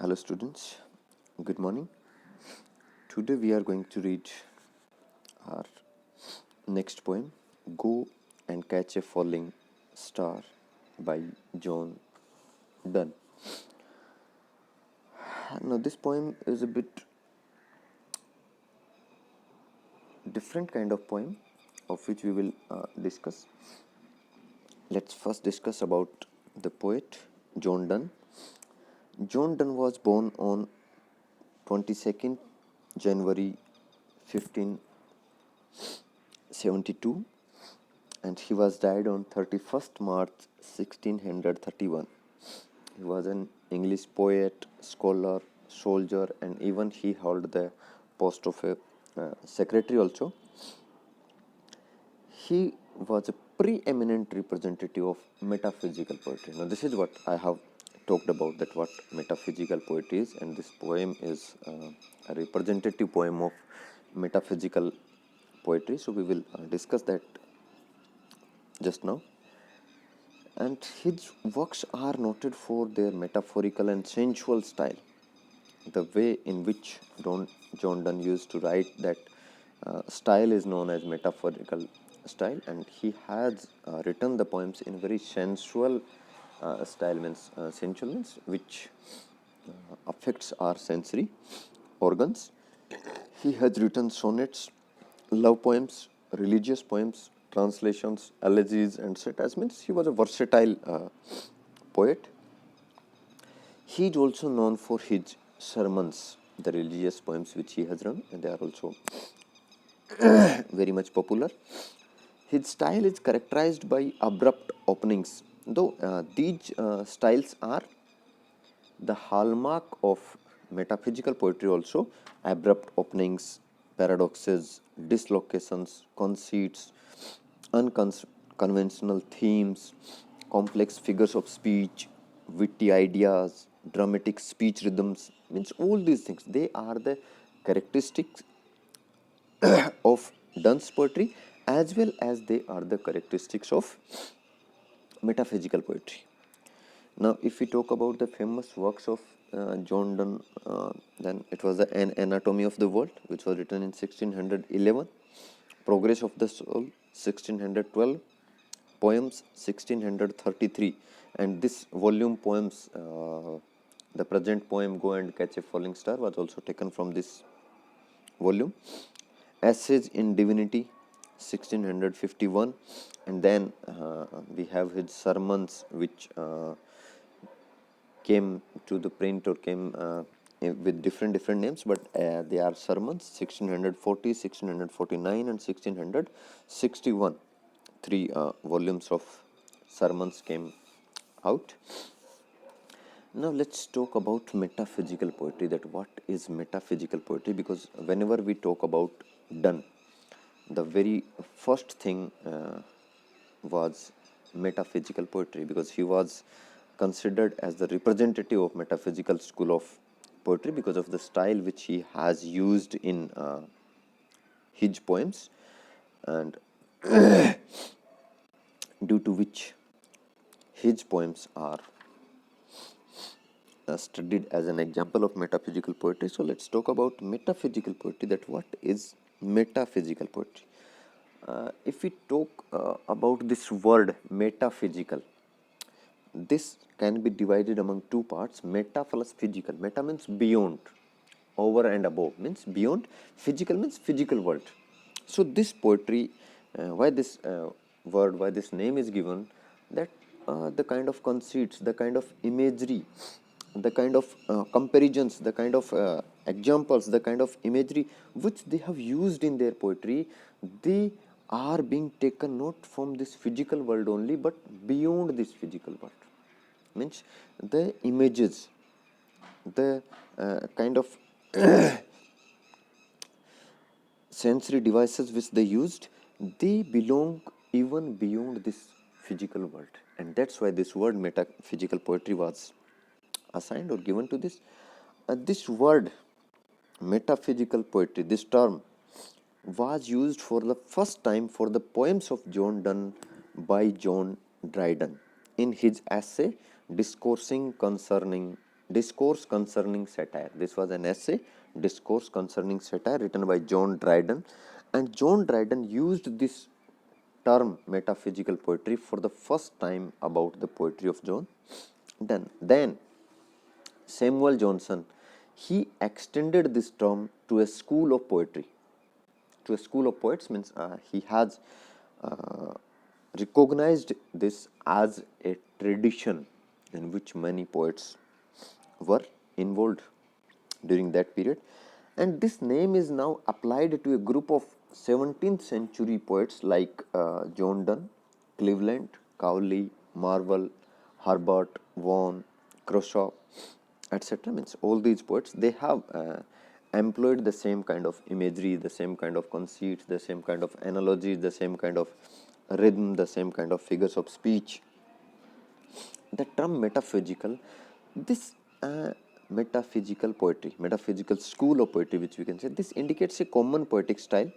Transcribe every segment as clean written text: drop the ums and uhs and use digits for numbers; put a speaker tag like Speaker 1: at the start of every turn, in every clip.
Speaker 1: Hello students, good morning. Today we are going to read our next poem, Go and Catch a Falling Star by John Donne. Now this poem is a bit different kind of poem of which we will discuss. Let's first discuss about the poet John Donne. John Donne was born on 22nd January 1572 and he was died on 31st March 1631. He was an English poet, scholar, soldier, and even he held the post of a secretary also. He was a preeminent representative of metaphysical poetry. Now this is what I have talked about, that what metaphysical poetry is, and this poem is a representative poem of metaphysical poetry. So we will discuss that just now. And his works are noted for their metaphorical and sensual style. The way in which John Donne used to write, that style is known as metaphorical style, and he has written the poems in very sensual style, means sensual means which affects our sensory organs. He has written sonnets, love poems, religious poems, translations, elegies, and satires. Means he was a versatile poet. He is also known for his sermons, the religious poems which he has written, and they are also very much popular. His style is characterized by abrupt openings, though these styles are the hallmark of metaphysical poetry also. Abrupt openings, paradoxes, dislocations, conceits, unconventional themes, complex figures of speech, witty ideas, dramatic speech rhythms, means all these things, they are the characteristics of Donne's poetry, as well as they are the characteristics of metaphysical poetry. Now, if we talk about the famous works of John Donne, then it was An Anatomy of the World, which was written in 1611, Progress of the Soul, 1612, Poems, 1633, and this volume poems, the present poem Go and Catch a Falling Star, was also taken from this volume. Essays in Divinity, 1651, and then we have his sermons, which came to the print or came with different names, but they are sermons. 1640, 1649, and 1661. Three volumes of sermons came out. Now let's talk about metaphysical poetry, that what is metaphysical poetry, because whenever we talk about Donne, the very first thing was metaphysical poetry, because he was considered as the representative of metaphysical school of poetry because of the style which he has used in his poems, and due to which his poems are studied as an example of metaphysical poetry. So let's talk about metaphysical poetry, that what is metaphysical poetry. If we talk about this word metaphysical, this can be divided among two parts: meta plus physical. Meta means beyond, over and above, means beyond. Physical means physical world. So this poetry, why this word, why this name is given, that the kind of conceits, the kind of imagery, the kind of comparisons, the kind of examples, the kind of imagery which they have used in their poetry, they are being taken not from this physical world only, but beyond this physical world. Means the images, the kind of sensory devices which they used, they belong even beyond this physical world, and that's why this word metaphysical poetry was assigned or given to this. This word metaphysical poetry, this term, was used for the first time for the poems of John Donne by John Dryden in his essay Discoursing Concerning Discourse Concerning Satire. This was an essay, Discourse Concerning Satire, written by John Dryden. And John Dryden used this term metaphysical poetry for the first time about the poetry of John Donne. Then Samuel Johnson, he extended this term to a school of poetry. To a school of poets means he has recognized this as a tradition in which many poets were involved during that period, and this name is now applied to a group of 17th century poets like John Donne, Cleveland, Cowley, Marvell, Herbert, Vaughan, Croshaw, etc. Means all these poets, they have employed the same kind of imagery, the same kind of conceits, the same kind of analogies, the same kind of rhythm, the same kind of figures of speech. The term metaphysical, this metaphysical poetry, metaphysical school of poetry, which we can say, this indicates a common poetic style,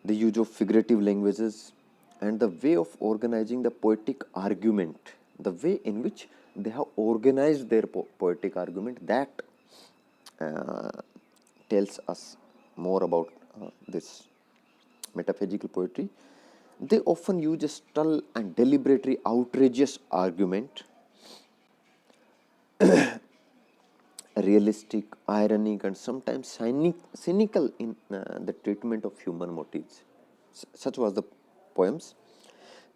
Speaker 1: the use of figurative languages, and the way of organizing the poetic argument, the way in which they have organized their poetic argument, that tells us more about this metaphysical poetry. They often use a subtle and deliberately outrageous argument, realistic, ironic, and sometimes cynical in the treatment of human motives. Such was the poems.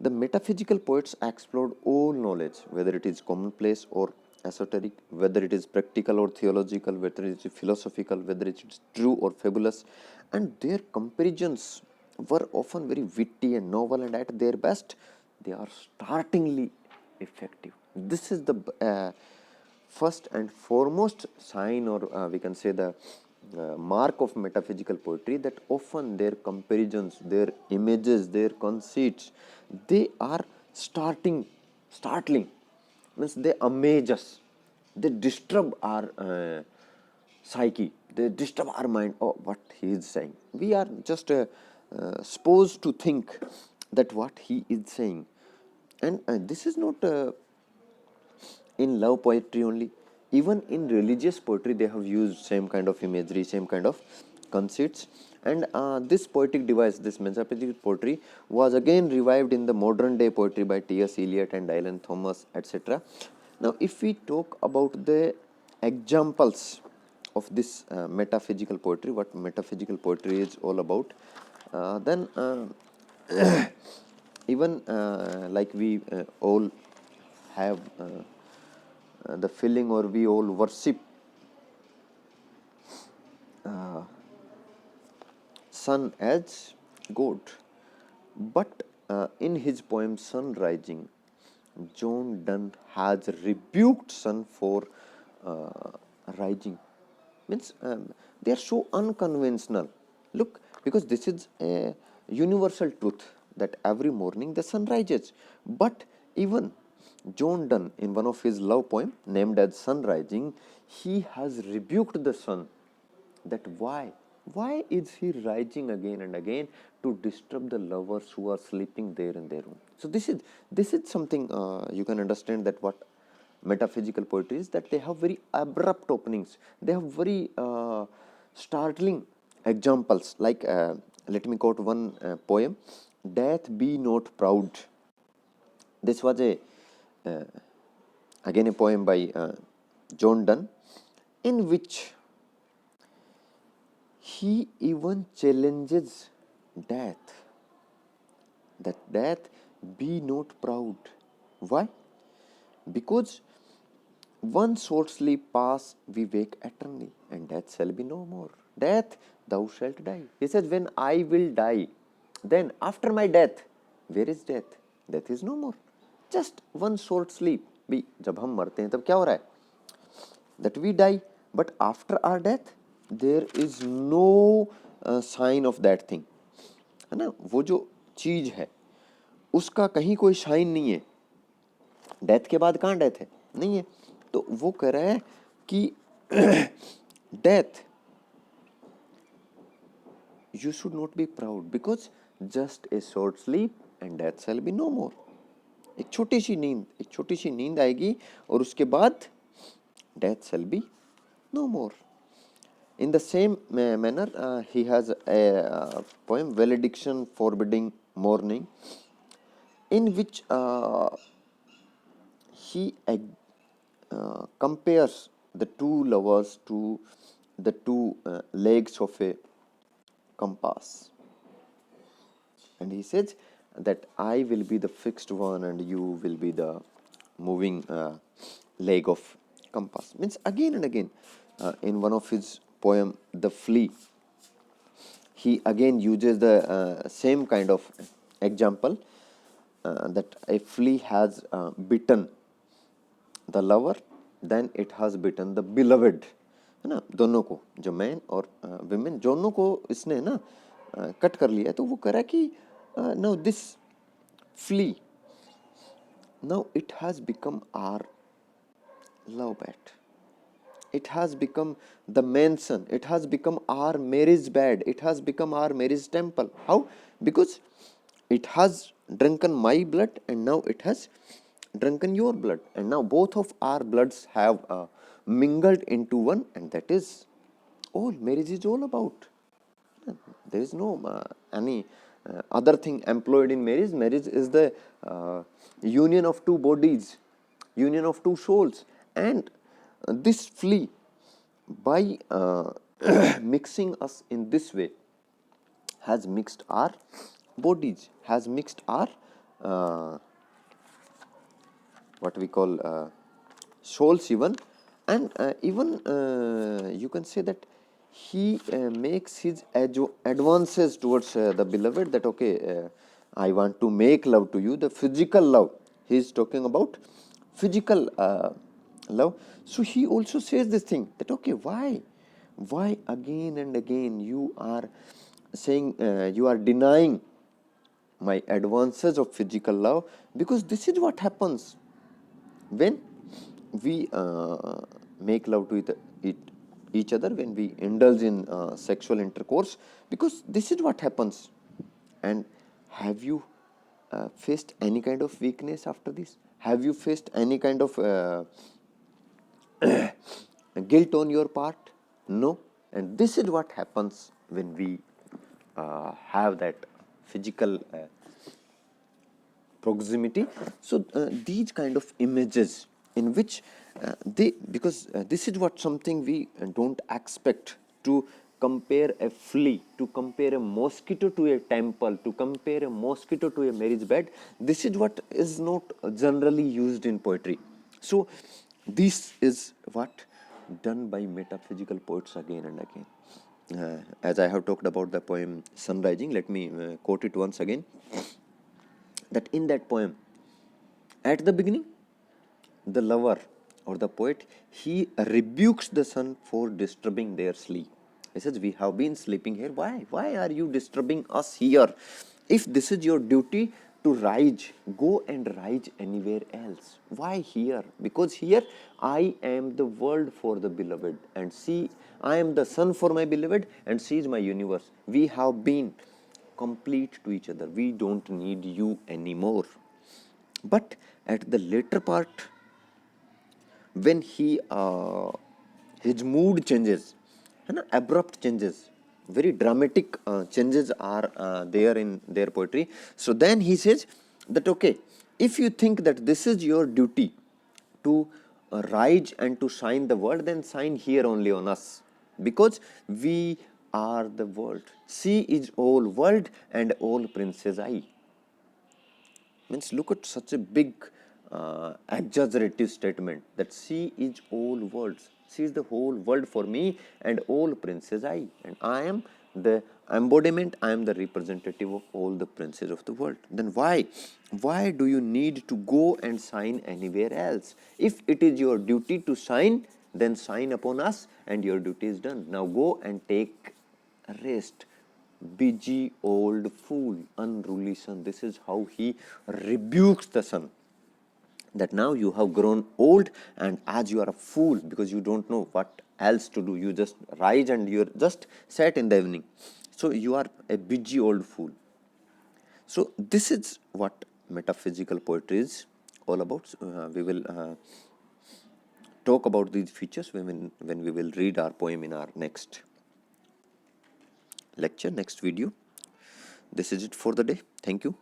Speaker 1: The metaphysical poets explored all knowledge, whether it is commonplace or esoteric, whether it is practical or theological, whether it is philosophical, whether it is true or fabulous, and their comparisons were often very witty and novel, and at their best, they are startlingly effective. This is the first and foremost sign, or we can say the mark of metaphysical poetry, that often their comparisons, their images, their conceits, they are startling, means they amaze us, they disturb our psyche, they disturb our mind. Oh, what he is saying, we are just supposed to think that what he is saying. And this is not in love poetry only, even in religious poetry they have used same kind of imagery, same kind of conceits. And this poetic device, this metaphysical poetry, was again revived in the modern day poetry by T.S. Eliot and Dylan Thomas, etc. Now if we talk about the examples of this metaphysical poetry, what metaphysical poetry is all about, then even like we all have the feeling, or we all worship sun as God. But in his poem Sun Rising, John Donne has rebuked sun for rising. Means they are so unconventional. Look, because this is a universal truth that every morning the sun rises. But even John Donne, in one of his love poem named as Sun Rising, he has rebuked the sun, that why is he rising again and again to disturb the lovers who are sleeping there in their room. So this is something you can understand, that what metaphysical poetry is, that they have very abrupt openings, they have very startling examples. Like let me quote one poem, Death Be Not Proud. This was a again a poem by John Donne, in which he even challenges death, that death be not proud. Why? Because one short sleep pass, we wake eternally, and death shall be no more. Death, thou shalt die. He says, when I will die, then after my death, where is death? Death is no more. Just one short sleep. भी जब हम मरते हैं तब क्या हो रहा है? That we die, but after our death, there is no sign of that thing. है ना? वो जो चीज है उसका कहीं कोई शाइन नहीं है. डेथ के बाद कहाँ डेथ है? नहीं है. तो वो कह रहा है कि death, you should not be proud, because just a short sleep and death shall be no more. एक छोटी सी नींद आएगी और उसके बाद death shall be no more. In the same manner, he has a poem, Valediction Forbidding Mourning, in which he compares the two lovers to the two legs of a compass. And he says that I will be the fixed one and you will be the moving leg of compass. Means again and again, in one of his poem, The Flea, he again uses the same kind of example, that a flea has bitten the lover, then it has bitten the beloved, है ना. दोनों को, जो man और women, दोनों को इसने ना कट कर लिया है. तो वो कह रहा है कि now this flea, now it has become our love bed. It has become the mansion. It has become our marriage bed. It has become our marriage temple. How? Because it has drunken my blood and now it has drunken your blood. And now both of our bloods have mingled into one, and that is all marriage is all about. There is no any other thing employed in marriage. Marriage is the union of two bodies, union of two souls. And this flea, by mixing us in this way, has mixed our bodies, has mixed our what we call souls even. And even you can say that he makes his advances towards the beloved, that okay, I want to make love to you, the physical love. He is talking about physical love. So he also says this thing, that okay, why again and again you are saying, you are denying my advances of physical love, because this is what happens when we make love to each other, when we indulge in sexual intercourse, because this is what happens. And have you faced any kind of weakness after this? Have you faced any kind of guilt on your part? No. And this is what happens when we have that physical proximity. So these kind of images in which because this is what something we don't expect, to compare a flea, to compare a mosquito to a temple, to compare a mosquito to a marriage bed. This is what is not generally used in poetry. So this is what done by metaphysical poets again and again. As I have talked about the poem Sunrising, let me quote it once again. That in that poem, at the beginning, the lover or the poet, he rebukes the sun for disturbing their sleep. He says, we have been sleeping here. Why are you disturbing us here? If this is your duty to rise, go and rise anywhere else. Why here? Because here I am the world for the beloved, and see, I am the sun for my beloved, and she is my universe. We have been complete to each other. We don't need you anymore. But at the later part, when he his mood changes, abrupt changes, very dramatic changes are there in their poetry. So then he says that okay, if you think that this is your duty to rise and to shine the world, then shine here only on us, because we are the world. She is all world and all princess I. Means look at such a big exaggerative statement, that she is all worlds. She is the whole world for me and all princes I. And I am the embodiment, I am the representative of all the princes of the world. Then why? Why do you need to go and shine anywhere else? If it is your duty to shine, then shine upon us and your duty is done. Now go and take rest. Busy old fool, unruly son. This is how he rebukes the sun, that now you have grown old, and as you are a fool because you don't know what else to do, you just rise and you just sat in the evening, so you are a busy old fool. So this is what metaphysical poetry is all about. We will talk about these features when we will read our poem in our next lecture, next video. This is it for the day. Thank you.